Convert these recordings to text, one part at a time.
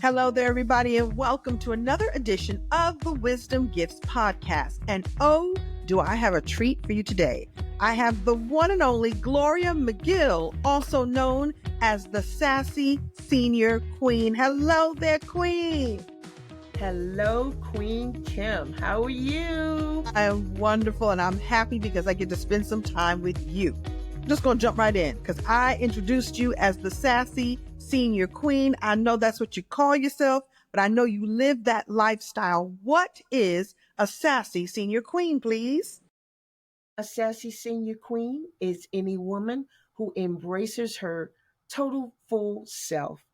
Hello there, everybody, and welcome to another edition of the Wisdom Gifts Podcast. And oh, do I have a treat for you today. I have the one and only Gloria McGill, also known as the Sassy Senior Queen. Hello there, Queen. Hello, Queen Kim. How are you? I am wonderful, and I'm happy because I get to spend some time with you. I'm just going to jump right in because I introduced you as the Sassy Senior Queen. I know that's what you call yourself, but I know you live that lifestyle. What is a Sassy Senior Queen, please? A sassy senior queen is any woman who embraces her total full self,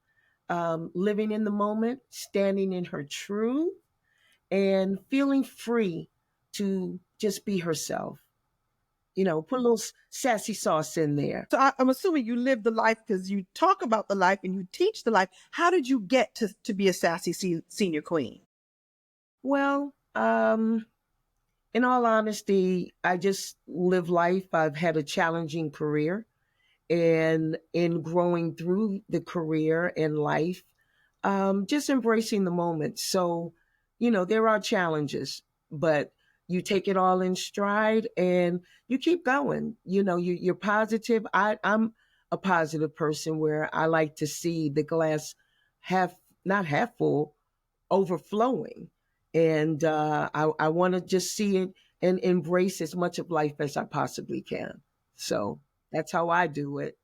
living in the moment, standing in her truth, and feeling free to just be herself. Put a little sassy sauce in there. So I'm assuming you live the life because you talk about the life and you teach the life. How did you get to be a Sassy Senior Queen? Well, in all honesty, I just live life. I've had a challenging career. And in growing through the career and life, just embracing the moment. So, there are challenges, but you take it all in stride and you keep going. You're positive. I'm a positive person where I like to see the glass half, not half full, overflowing. And I want to just see it and embrace as much of life as I possibly can. So that's how I do it.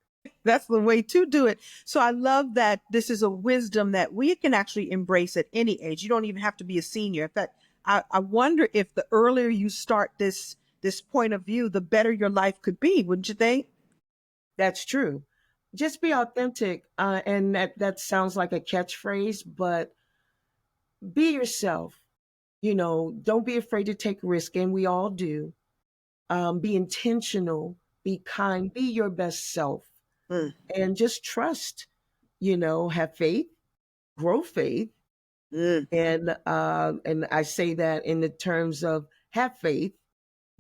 That's the way to do it. So I love that this is a wisdom that we can actually embrace at any age. You don't even have to be a senior. In fact, I wonder if the earlier you start this point of view, the better your life could be, wouldn't you think? That's true. Just be authentic. And that sounds like a catchphrase, but be yourself. Don't be afraid to take risk, and we all do. Be intentional, be kind, be your best self, and just trust. Have faith, grow faith, Mm. and I say that in the terms of have faith,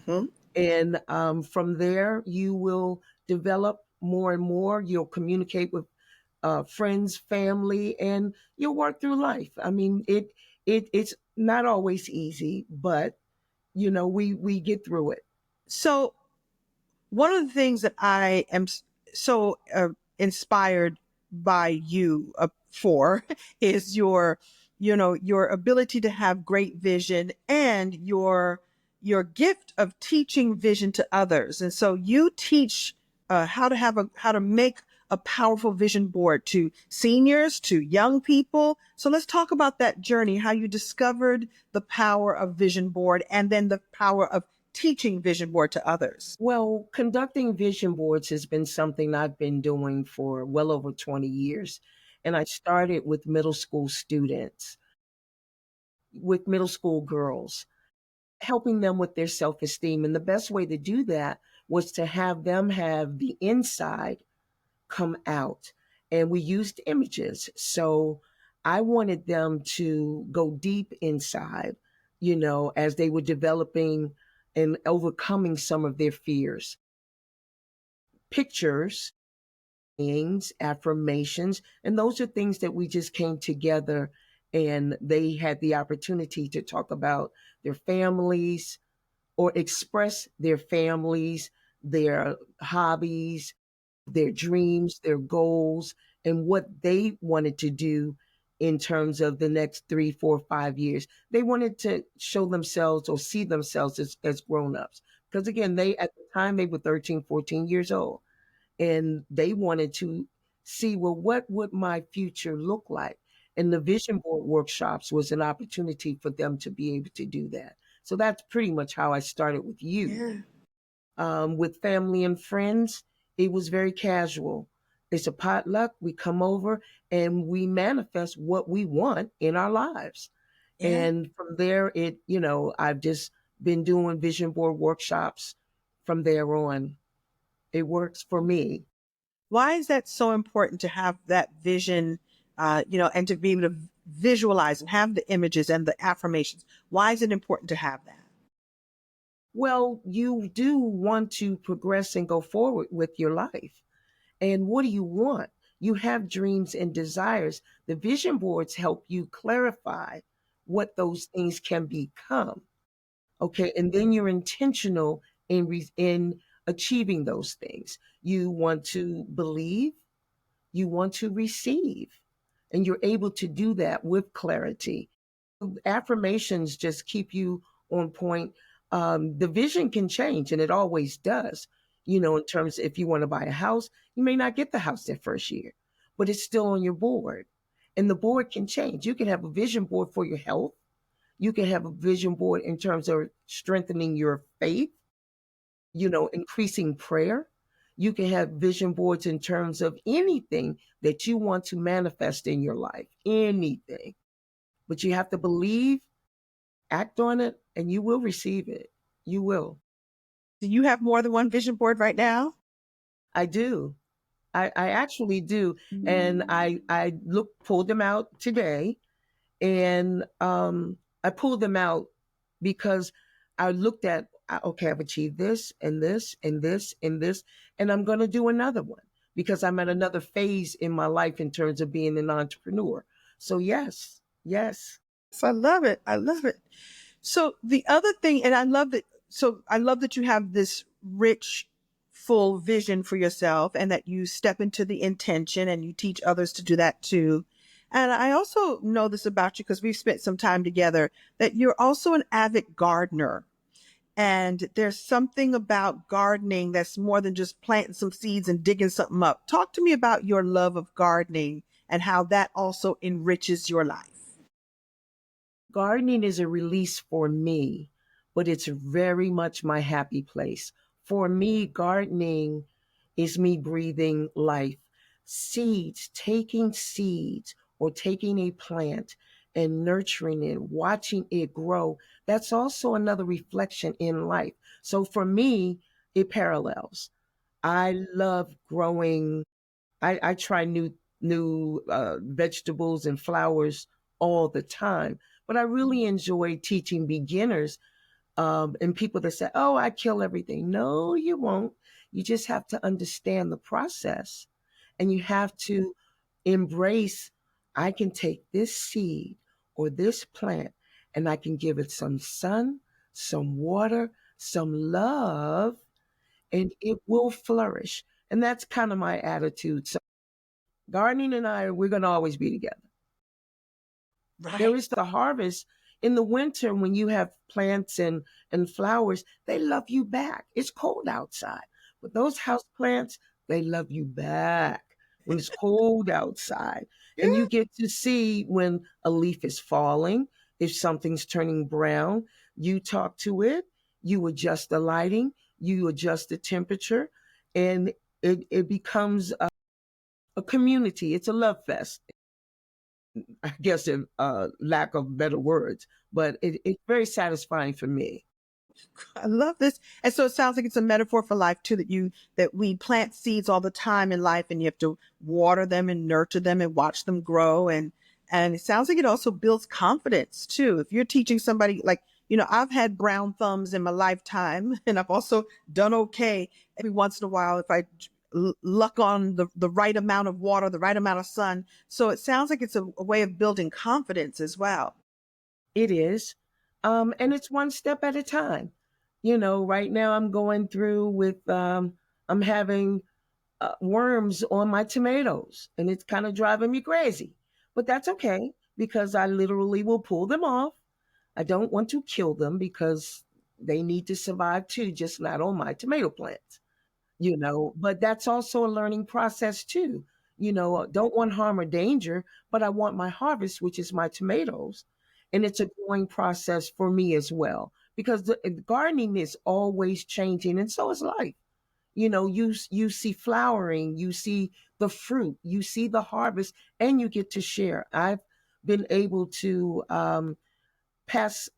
Hmm. and from there you will develop more and more. You'll communicate with friends, family, and you'll work through life. I mean, it's not always easy, but we get through it. So one of the things that I am so inspired by you for is your ability to have great vision and your gift of teaching vision to others. And so you teach how to make a powerful vision board to seniors, to young people. So let's talk about that journey, how you discovered the power of vision board and then the power of teaching vision board to others. Well, conducting vision boards has been something I've been doing for well over 20 years. And I started with middle school students, with middle school girls, helping them with their self esteem. And the best way to do that was to have them have the inside come out. And we used images. So I wanted them to go deep inside, as they were developing and overcoming some of their fears. Pictures, things, affirmations, and those are things that we just came together and they had the opportunity to talk about their families or express their families, their hobbies, their dreams, their goals, and what they wanted to do in terms of the next 3, 4, 5 years. They wanted to show themselves or see themselves as grown-ups. Because again, at the time they were 13, 14 years old. And they wanted to see, well, what would my future look like? And the vision board workshops was an opportunity for them to be able to do that. So that's pretty much how I started with youth. Yeah. With family and friends, it was very casual. It's a potluck. We come over and we manifest what we want in our lives. Yeah. And from there, I've just been doing vision board workshops from there on. It works for me. Why is that so important to have that vision, and to be able to visualize and have the images and the affirmations? Why is it important to have that? Well, you do want to progress and go forward with your life. And what do you want? You have dreams and desires. The vision boards help you clarify what those things can become. Okay. And then you're intentional in achieving those things. You want to believe, you want to receive, and you're able to do that with clarity. Affirmations just keep you on point. The vision can change, and it always does. In terms, if you want to buy a house, you may not get the house that first year, but it's still on your board. And the board can change. You can have a vision board for your health. You can have a vision board in terms of strengthening your faith, increasing prayer. You can have vision boards in terms of anything that you want to manifest in your life, anything. But you have to believe, act on it, and you will receive it. You will. Do you have more than one vision board right now? I do. I actually do. And I pulled them out today, and I pulled them out because I looked at, okay, I've achieved this and this and this and this, and I'm going to do another one because I'm at another phase in my life in terms of being an entrepreneur. So yes, yes. So I love it. I love it. So the other thing, and I love that. So I love that you have this rich, full vision for yourself and that you step into the intention and you teach others to do that too. And I also know this about you because we've spent some time together that you're also an avid gardener. And there's something about gardening that's more than just planting some seeds and digging something up. Talk to me about your love of gardening and how that also enriches your life. Gardening is a release for me, but it's very much my happy place. For me, gardening is me breathing life. Taking seeds or taking a plant and nurturing it, watching it grow. That's also another reflection in life. So for me, it parallels. I love growing. I try new vegetables and flowers all the time. But I really enjoy teaching beginners and people that say, "Oh, I kill everything." No, you won't. You just have to understand the process, and you have to embrace. I can take this seed or this plant, and I can give it some sun, some water, some love, and it will flourish. And that's kind of my attitude. So gardening and we're going to always be together. There Right. is the harvest in the winter when you have plants and flowers, they love you back. It's cold outside. But those house plants, they love you back when it's cold outside. Yeah. And you get to see when a leaf is falling, if something's turning brown, you talk to it, you adjust the lighting, you adjust the temperature, and it becomes a community. It's a love fest. I guess in lack of better words, but it's very satisfying for me. I love this. And so it sounds like it's a metaphor for life too, that we plant seeds all the time in life and you have to water them and nurture them and watch them grow. And it sounds like it also builds confidence too. If you're teaching somebody like, I've had brown thumbs in my lifetime and I've also done okay every once in a while if I luck on the right amount of water, the right amount of sun. So it sounds like it's a way of building confidence as well. It is. And it's one step at a time. Right now I'm going through with, I'm having worms on my tomatoes, and it's kind of driving me crazy. But that's okay because I literally will pull them off. I don't want to kill them because they need to survive too, just not on my tomato plants. But that's also a learning process too. Don't want harm or danger, but I want my harvest, which is my tomatoes. And it's a growing process for me as well because the gardening is always changing, and so is life. You see flowering, you see the fruit, you see the harvest, and you get to share. I've been able to past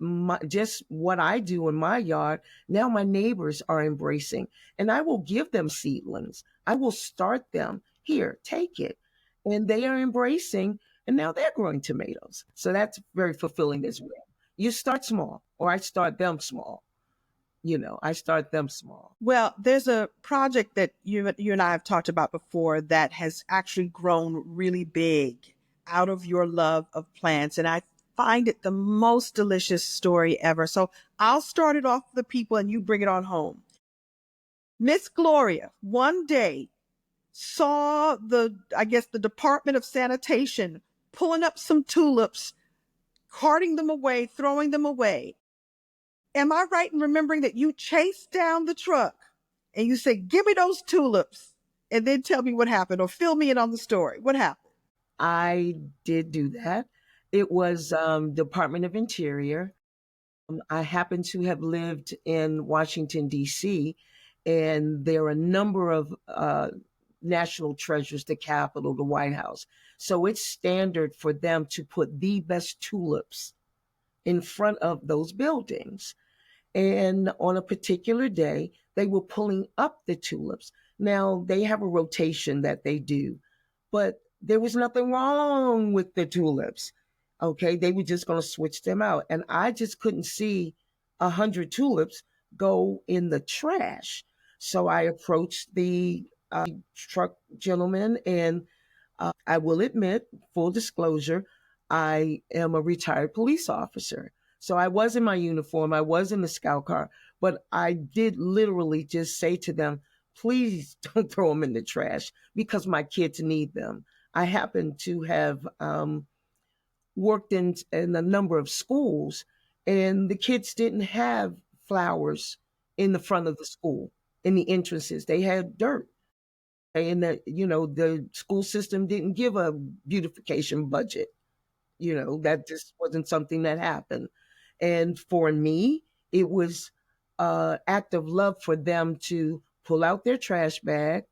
just what I do in my yard, now my neighbors are embracing. And I will give them seedlings. I will start them. Here, take it. And they are embracing, and now they're growing tomatoes. So that's very fulfilling as well. You start small, or I start them small. I start them small. Well, there's a project that you and I have talked about before that has actually grown really big out of your love of plants, and I find it the most delicious story ever. So I'll start it off with the people, and you bring it on home. Miss Gloria one day saw I guess, the Department of Sanitation pulling up some tulips, carting them away, throwing them away. Am I right in remembering that you chased down the truck and you said, "Give me those tulips," and then tell me what happened, or fill me in on the story? What happened? I did do that. It was Department of Interior. I happen to have lived in Washington, D.C., and there are a number of national treasures, the Capitol, the White House. So it's standard for them to put the best tulips in front of those buildings. And on a particular day, they were pulling up the tulips. Now, they have a rotation that they do, but there was nothing wrong with the tulips. Okay, they were just going to switch them out. And I just couldn't see 100 tulips go in the trash. So I approached the truck gentleman, and I will admit, full disclosure, I am a retired police officer. So I was in my uniform, I was in the scout car, but I did literally just say to them, please don't throw them in the trash because my kids need them. I happen to have worked in a number of schools, and the kids didn't have flowers in the front of the school, in the entrances. They had dirt. And that, the school system didn't give a beautification budget. That just wasn't something that happened. And for me, it was an act of love for them to pull out their trash bag,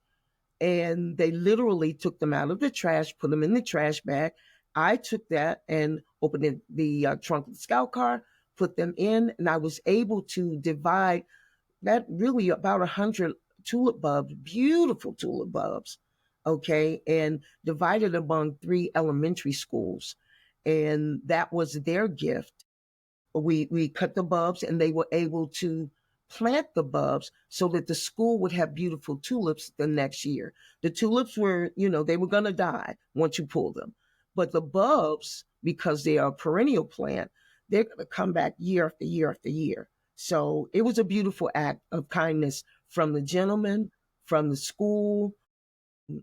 and they literally took them out of the trash, put them in the trash bag. I took that and opened the trunk of the scout car, put them in, and I was able to divide that really about 100 tulip bulbs, beautiful tulip bulbs, okay, and divided among 3 elementary schools. And that was their gift. We cut the bulbs, and they were able to plant the bulbs so that the school would have beautiful tulips the next year. The tulips were, they were going to die once you pull them. But the bulbs, because they are a perennial plant, they're going to come back year after year after year. So it was a beautiful act of kindness from the gentleman, from the school.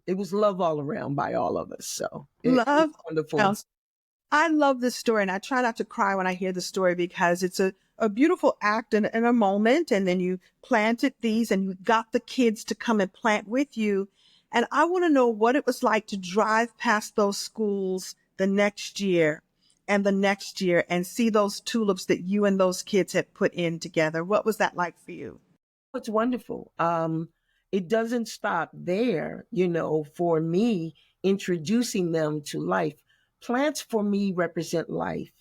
It was love all around by all of us. So it Love was wonderful. sounds. I love this story, and I try not to cry when I hear the story because it's a beautiful act and a moment. And then you planted these and you got the kids to come and plant with you. And I want to know what it was like to drive past those schools the next year and the next year and see those tulips that you and those kids had put in together. What was that like for you? It's wonderful. It doesn't stop there, for me, introducing them to life. Plants for me represent life.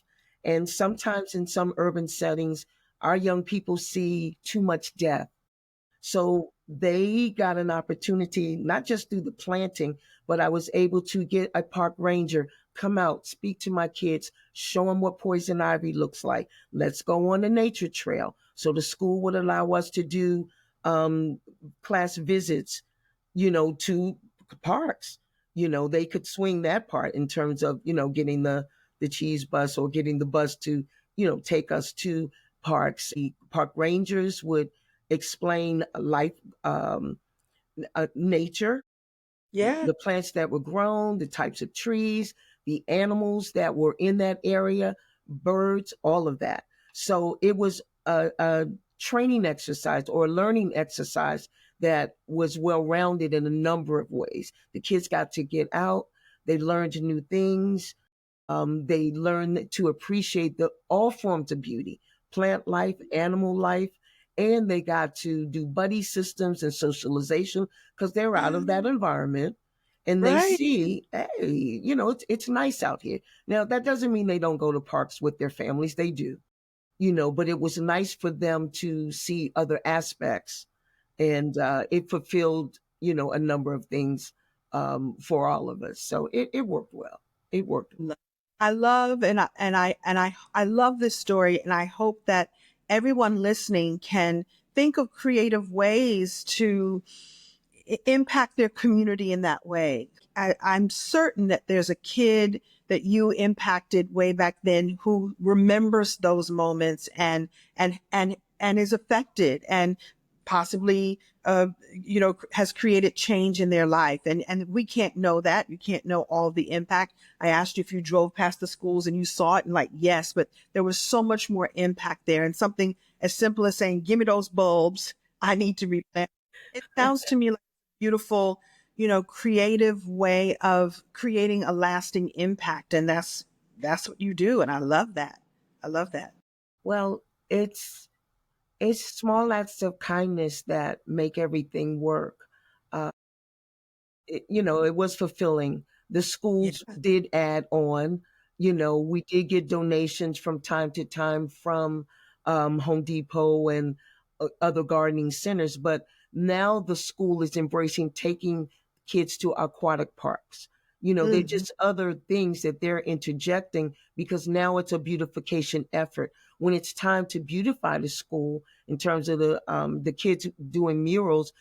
And sometimes in some urban settings, our young people see too much death. So they got an opportunity, not just through the planting, but I was able to get a park ranger come out, speak to my kids, show them what poison ivy looks like. Let's go on a nature trail. So the school would allow us to do um, class visits, to parks. They could swing that part in terms of, getting the cheese bus or getting the bus to, take us to parks. The park rangers would explain life, nature, Yeah. the plants that were grown, the types of trees, the animals that were in that area, birds, all of that. So it was a training exercise or a learning exercise that was well rounded in a number of ways. The kids got to get out, they learned new things, they learn to appreciate all forms of beauty, plant life, animal life, and they got to do buddy systems and socialization because they're out of that environment and they Right. see, hey, it's nice out here. Now, that doesn't mean they don't go to parks with their families. They do, but it was nice for them to see other aspects, and it fulfilled, a number of things for all of us. So it worked well. It worked. I love and I love this story, and I hope that everyone listening can think of creative ways to impact their community in that way. I'm certain that there's a kid that you impacted way back then who remembers those moments and is affected and possibly has created change in their life. And we can't know that. You can't know all the impact. I asked you if you drove past the schools and you saw it, and like, yes, but there was so much more impact there. And something as simple as saying, give me those bulbs, I need to replant. It sounds to me like a beautiful, creative way of creating a lasting impact. And that's what you do. And I love that. I love that. Well, it's small acts of kindness that make everything work. Uh, it was fulfilling. The Yeah. schools did add on. We did get donations from time to time from Home Depot and other gardening centers, but now the school is embracing taking kids to aquatic parks. They're Mhm. just other things that they're interjecting because now it's a beautification effort. When it's time to beautify the school in terms of the kids doing murals,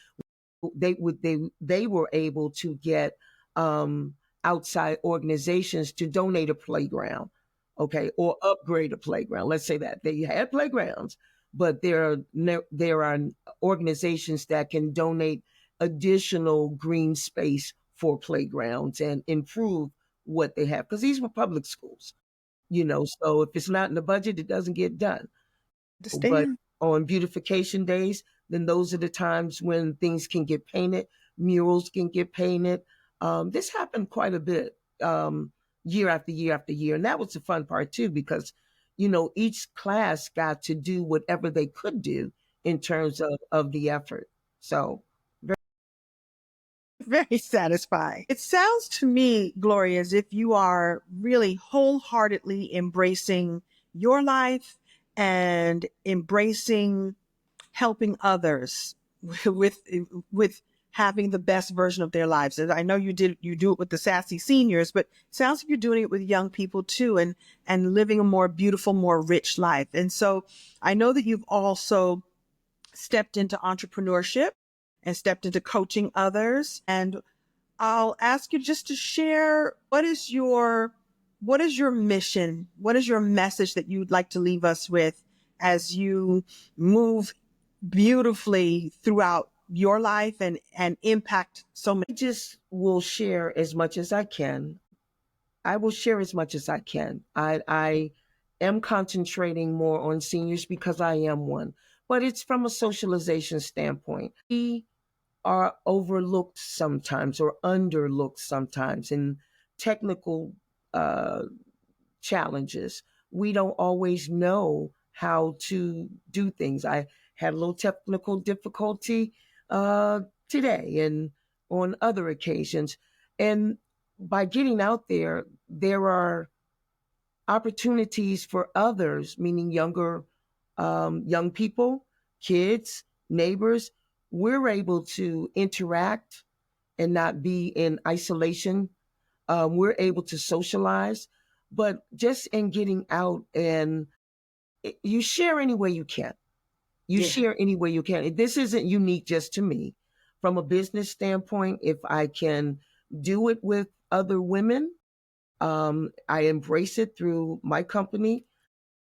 they were able to get um, outside organizations to donate a playground, okay, or upgrade a playground. Let's say that they had playgrounds, but there are organizations that can donate additional green space for playgrounds and improve what they have because these were public schools. So if it's not in the budget, it doesn't get done. But Understand? on beautification days, then those are the times when things can get painted, murals can get painted. This happened quite a bit, year after year after year. And that was the fun part too, because, each class got to do whatever they could do in terms of the effort. So, Very satisfying. It sounds to me, Gloria, as if you are really wholeheartedly embracing your life and embracing helping others with with having the best version of their lives. And I know you do it with the Sassy Seniors, but it sounds like you're doing it with young people too, and living a more beautiful, more rich life. And so I know that you've also stepped into entrepreneurship and stepped into coaching others. And I'll ask you just to share what is your mission? What is your message that you'd like to leave us with as you move beautifully throughout your life and impact so many? I just will share as much as I can. I will share as much as I can. I am concentrating more on seniors because I am one, but it's from a socialization standpoint. We are overlooked sometimes or underlooked sometimes in technical uh, challenges. We don't always know how to do things. I had a little technical difficulty uh, today and on other occasions. And by getting out there, there are opportunities for others, meaning young people, kids, neighbors. We're able to interact and not be in isolation. We're able to socialize, but just in getting out and you share any way you can. You Yeah. share any way you can. This isn't unique just to me. From a business standpoint, if I can do it with other women, I embrace it through my company,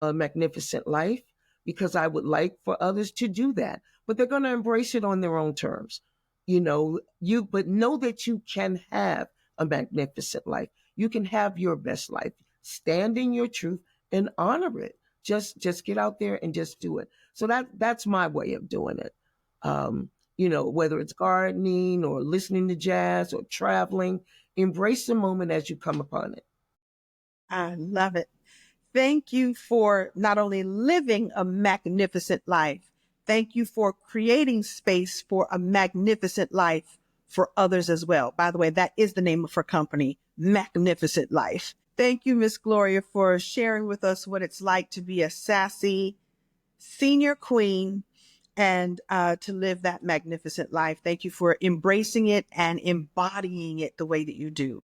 A Magnificent Life, because I would like for others to do that. But they're going to embrace it on their own terms. But know that you can have a magnificent life. You can have your best life. Stand in your truth and honor it. Just get out there and just do it. So that's my way of doing it. Whether it's gardening or listening to jazz or traveling, embrace the moment as you come upon it. I love it. Thank you for not only living a magnificent life, thank you for creating space for a magnificent life for others as well. By the way, that is the name of her company, Magnificent Life. Thank you, Miss Gloria, for sharing with us what it's like to be a sassy senior queen and to live that magnificent life. Thank you for embracing it and embodying it the way that you do.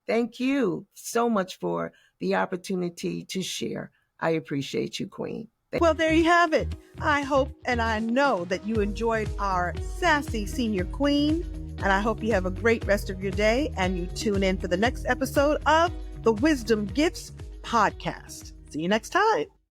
Thank you so much for the opportunity to share. I appreciate you, Queen. Well, there you have it. I hope and I know that you enjoyed our Sassy Senior Queen, and I hope you have a great rest of your day and you tune in for the next episode of the Wisdom Gifts podcast. See you next time.